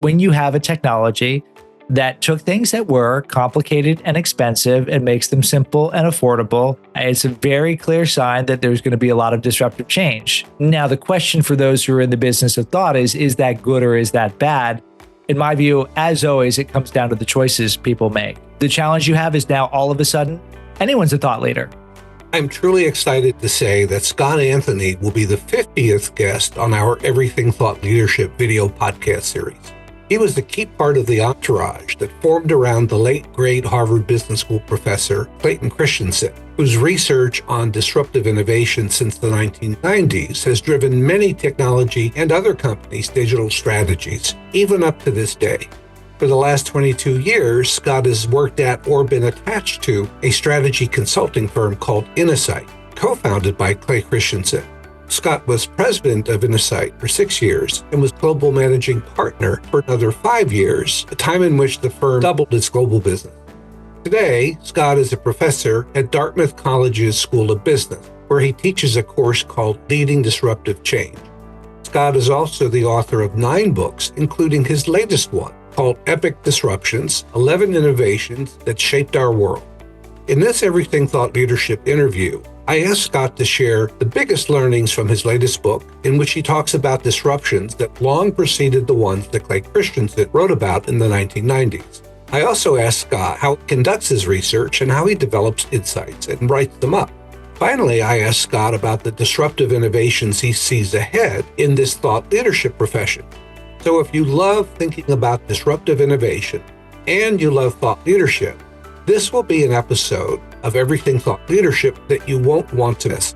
when you have a technology that took things that were complicated and expensive and makes them simple and affordable, it's a very clear sign that there's going to be a lot of disruptive change. Now, the question for those who are in the business of thought is that good or is that bad? In my view, as always, it comes down to the choices people make. The challenge you have is now all of a sudden, anyone's a thought leader. I'm truly excited to say that Scott Anthony will be the 50th guest on our Everything Thought Leadership video podcast series. He was the key part of the entourage that formed around the late great Harvard Business School professor Clayton Christensen, whose research on disruptive innovation since the 1990s has driven many technology and other companies' digital strategies, even up to this day. For the last 22 years, Scott has worked at or been attached to a strategy consulting firm called Innosight, co-founded by Clay Christensen. Scott was president of Innosight for 6 years and was global managing partner for another 5 years, a time in which the firm doubled its global business. Today, Scott is a professor at Dartmouth College's School of Business, where he teaches a course called Leading Disruptive Change. Scott is also the author of 9 books, including his latest one, called Epic Disruptions: 11 Innovations That Shaped Our World. In this Everything Thought Leadership interview, I asked Scott to share the biggest learnings from his latest book, in which he talks about disruptions that long preceded the ones that Clay Christensen wrote about in the 1990s. I also asked Scott how he conducts his research and how he develops insights and writes them up. Finally, I asked Scott about the disruptive innovations he sees ahead in this thought leadership profession. So if you love thinking about disruptive innovation and you love thought leadership, this will be an episode of Everything Thought Leadership that you won't want to miss.